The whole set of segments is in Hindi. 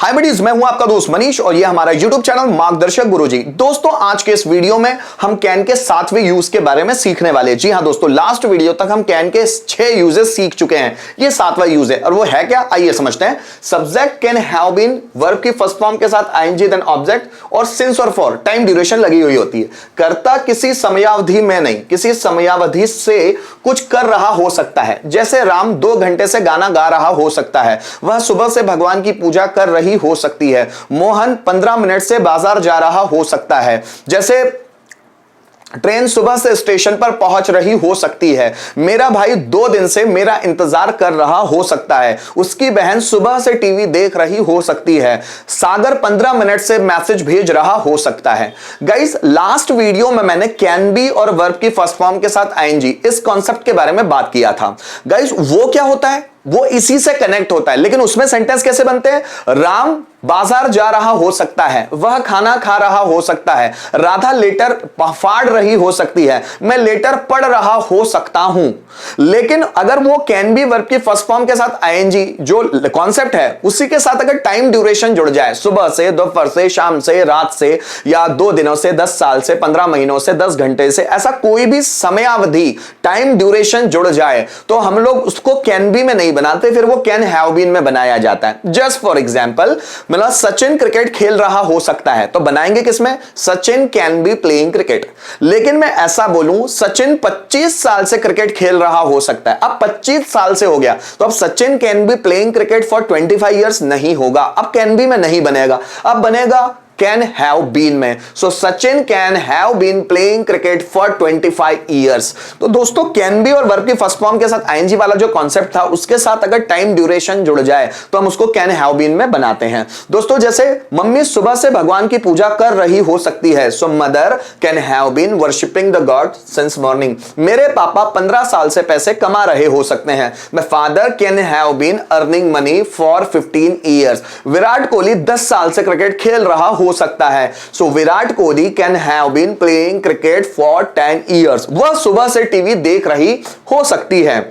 हाय बडीज, मैं हूं आपका दोस्त मनीष और ये हमारा YouTube चैनल मार्गदर्शक गुरुजी। दोस्तों, आज के इस वीडियो में हम कैन के 7वें यूज के बारे में सीखने वाले हैं। जी हां दोस्तों, लास्ट वीडियो तक हम कैन के 6 यूजेस सीख चुके हैं। ये 7वां यूज है और वो है क्या, आइए समझते हैं। Subject can have been, verb की फर्स्ट फॉर्म के साथ आईएनजी देन ऑब्जेक्ट और सिंस और फॉर, टाइम ड्यूरेशन लगी हुई होती है। कर्ता किसी समयावधि में नहीं, किसी समयावधि से कुछ कर रहा हो सकता है। जैसे राम 2 घंटे से गाना गा रहा हो सकता है, वह सुबह से भगवान की पूजा कर रही हो सकती है। मोहन 15 मिनट से बाजार जा रहा हो सकता है। जैसे ट्रेन सुबह से स्टेशन पर पहुंच रही हो सकती है। मेरा भाई 2 दिन से मेरा इंतजार कर रहा हो सकता है। उसकी बहन सुबह से टीवी देख रही हो सकती है। सागर 15 मिनट से मैसेज भेज रहा हो सकता है। गाइस, लास्ट वीडियो में मैंने कैन बी और वर्ब की फर्स्ट फॉर्म के साथ आईएनजी, इस कॉन्सेप्ट के बारे में बात किया था। गाइस, वो क्या होता है, वो इसी से कनेक्ट होता है। लेकिन उसमें सेंटेंस कैसे बनते हैं? राम बाजार जा रहा हो सकता है, वह खाना खा रहा हो सकता है, राधा लेटर फाड़ रही हो सकती है, मैं लेटर पढ़ रहा हो सकता हूं। लेकिन अगर वो कैन बी वर्ब की फर्स्ट फॉर्म के साथ आईएनजी जो कॉन्सेप्ट है उसी के साथ अगर टाइम ड्यूरेशन जुड़ जाए, सुबह से, दोपहर से, शाम से, रात से, या 2 दिनों से, 10 साल से, 15 महीनों से, 10 घंटे से, ऐसा कोई भी समयावधि टाइम ड्यूरेशन जुड़ जाए तो हम लोग उसको कैन बी में नहीं बनाते, फिर वो कैन हैव बीन में बनाया जाता है। जस्ट फॉर एग्जाम्पल, मतलब सचिन क्रिकेट खेल रहा हो सकता है, तो बनाएंगे किसमें? Sachin can be playing cricket. लेकिन मैं ऐसा बोलूं, सचिन 25 साल से क्रिकेट खेल रहा हो सकता है। अब 25 साल से हो गया, तो अब Sachin can be playing cricket for 25 years नहीं होगा, अब कैन बी में नहीं बनेगा, अब बनेगा कैन हैव बीन में। So Sachin can have been playing cricket for 25 years. तो दोस्तों, कैन बी और वर्ब की फर्स्ट फॉर्म के साथ आईएनजी वाला जो कॉन्सेप्ट था उसके साथ अगर टाइम ड्यूरेशन जुड़ जाए तो हम उसको कैन हैव बीन में बनाते हैं। दोस्तों, जैसे मम्मी सुबह से भगवान की पूजा कर रही हो सकती है, so mother can have been worshipping the god since morning. मेरे पापा 15 साल से पैसे कमा रहे हो सकते हैं। My father can have been earning money for 15 years. Virat Kohli 10 साल से क्रिकेट खेल रहा हो सकता है। So Virat Kohli can have been playing cricket for 10 years. वह सुबह से टीवी देख रही हो सकती है।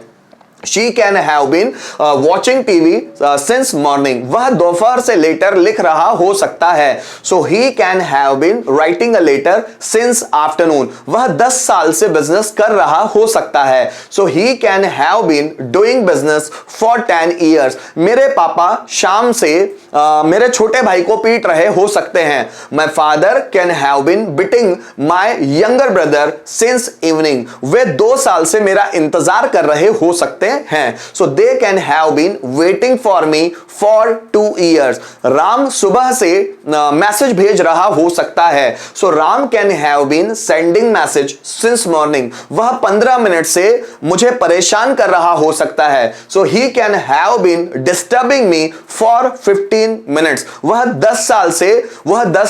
She can have been watching TV since morning. वह दोपहर से लेटर लिख रहा हो सकता है। So he can have been writing a letter since afternoon. वह 10 साल से बिजनेस कर रहा हो सकता है। So he can have been doing business for 10 years. मेरे पापा शाम से मेरे छोटे भाई को पीट रहे हो सकते हैं। My father can have been beating my younger brother since evening. वे 2 साल से मेरा इंतजार कर रहे हो सकते हैं। So they can have been waiting for me for 2 years. Ram सुबह से मैसेज भेज रहा हो सकता है। So Ram can have been sending message since morning. वह 15 मिनट से मुझे परेशान कर रहा हो सकता है। So he can have been disturbing me for 15 minutes. वह 10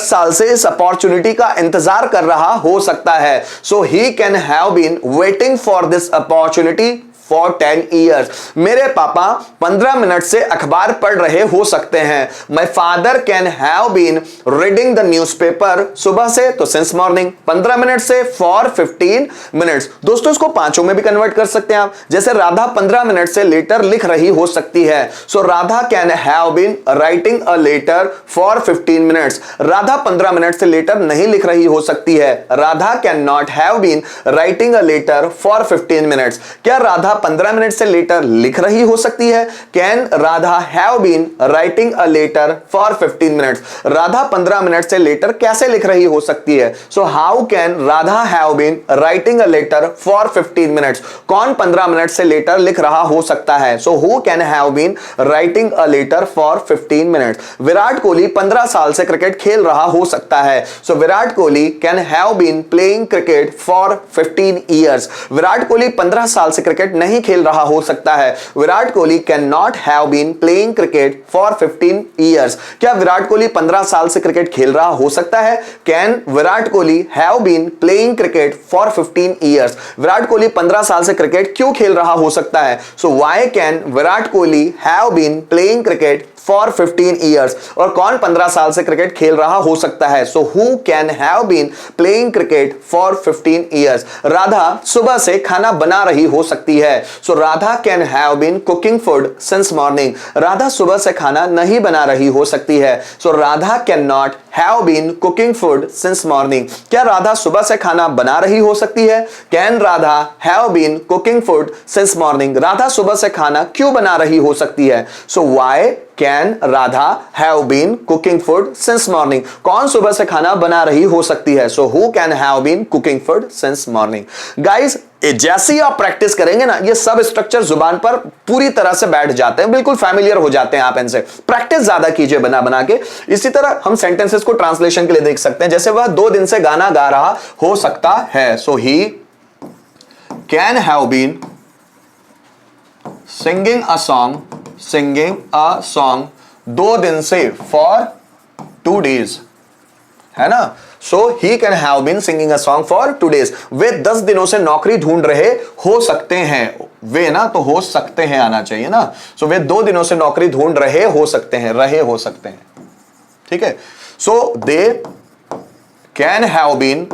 साल से इस अपॉर्चुनिटी का इंतजार कर रहा हो सकता है। So he can have been waiting for this opportunity for 10 years. मेरे पापा 15 मिनट से अखबार पढ़ रहे हो सकते हैं। My father can have been reading the newspaper. सुबह से तो सिंस मॉर्निंग, 15 मिनट से फॉर 15 मिनट्स। दोस्तों, इसको पांचों में भी कन्वर्ट कर सकते हैं आप। जैसे राधा 15 मिनट से लेटर लिख रही हो सकती है। So Radha can have been writing a letter for 15 minutes. Radha 15 minute से लेटर नहीं लिख रही हो सकती है। Radha can not have been writing a letter for 15 minutes. क्या राधा 15 मिनट से लेटर लिख रही हो सकती है? Can Radha have been writing a letter for 15 minutes. Radha 15 minute से लेटर कैसे लिख रही हो सकती है? So how can Radha have been writing a letter for 15 minutes. कौन 15 मिनट से लेटर लिख रहा हो सकता है? So who can have been writing a letter for 15 minutes. Virat Kohli 15 साल से क्रिकेट खेल रहा हो सकता है। So Virat Kohli can have been playing cricket for 15 years. Virat Kohli 15 साल से क्रिकेट नहीं खेल रहा हो सकता है। Virat Kohli can not have been playing cricket for 15 years. क्या विराट कोहली 15 साल से क्रिकेट खेल रहा हो सकता है? Can Virat Kohli have been playing cricket for 15 years. Virat Kohli 15 साल से क्रिकेट क्यों खेल रहा हो सकता है? So why can Virat Kohli have been playing cricket for 15 years. और कौन 15 साल से क्रिकेट खेल रहा हो सकता है? So who can have been playing cricket for 15 years? Radha सुबह से खाना बना रही हो सकती है। So Radha can have been cooking food since morning. Radha सुबह से खाना नहीं बना रही हो सकती है। So Radha can not have been cooking food since morning. क्या राधा सुबह से खाना बना रही हो सकती है? Can Radha have been cooking food since morning. Radha सुबह से खाना क्यों बना रही हो सकती है? So why can Radha have been cooking food since morning? कौन सुबह से खाना बना रही हो सकती है? So who can have been cooking food since morning. Guys, जैसे ही आप प्रैक्टिस करेंगे ना, ये सब स्ट्रक्चर जुबान पर पूरी तरह से बैठ जाते हैं, बिल्कुल फैमिलियर हो जाते हैं आप इनसे। प्रैक्टिस ज्यादा कीजिए बना बना के। इसी तरह हम सेंटेंसेस को ट्रांसलेशन के लिए देख सकते हैं, जैसे वह 2 दिन से गाना गा रहा हो सकता है। So he can have been singing a song 2 दिन से फॉर 2 days, है ना। So he can have been singing a song for 2 days। वे 10 दिनों से नौकरी ढूंढ रहे हो सकते हैं। वे ना तो हो सकते हैं आना चाहिए ना। सो वे 2 दिनों से नौकरी ढूंढ रहे हो सकते हैं, ठीक है। So they can have been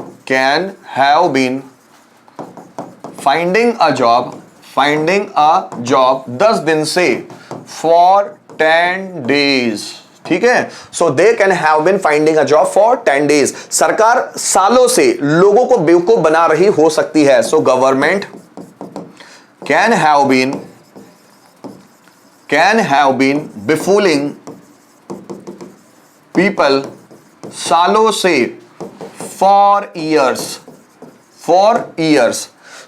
finding a job 10 दिन से फॉर 10 days, ठीक है। So they can have been finding a job for 10 days। सरकार सालों से लोगों को बेवकूफ बना रही हो सकती है। So government can have been befooling people सालों से फॉर ईयर्स।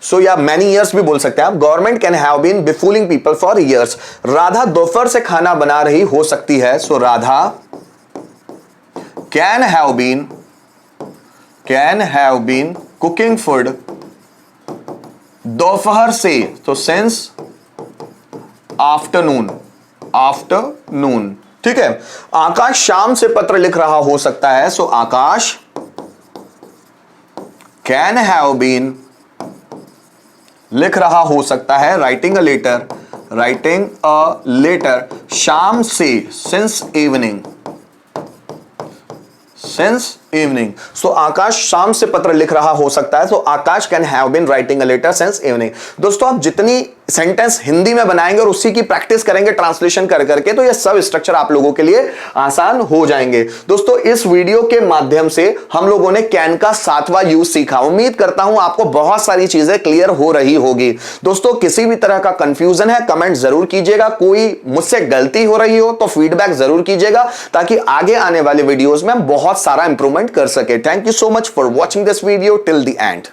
सो या मैनी ईयर्स भी बोल सकते हैं आप। Government can have been befooling people for years. Radha दोपहर से खाना बना रही हो सकती है। So Radha can have been cooking food दोपहर से, तो सिंस आफ्टरनून, ठीक है। आकाश शाम से पत्र लिख रहा हो सकता है। So Aakash can have been लिख रहा हो सकता है, राइटिंग अ लेटर शाम से, सिंस इवनिंग। सो आकाश शाम से पत्र लिख रहा हो सकता है। So Aakash can have been writing a letter since evening. दोस्तों, आप जितनी सेंटेंस हिंदी में बनाएंगे और उसी की प्रैक्टिस करेंगे ट्रांसलेशन कर करके, तो ये सब स्ट्रक्चर आप लोगों के लिए आसान हो जाएंगे। दोस्तों, इस वीडियो के माध्यम से हम लोगों ने कैन का 7वां यूज सीखा। उम्मीद करता हूं आपको बहुत सारी चीजें क्लियर हो रही होगी। दोस्तों, किसी भी तरह का कंफ्यूजन है कमेंट जरूर कीजिएगा। कोई मुझसे गलती हो रही हो तो फीडबैक जरूर कीजिएगा, ताकि आगे आने वाले वीडियोस में हम बहुत सारा इंप्रूवमेंट कर सके। Thank you so much for watching this video till the end.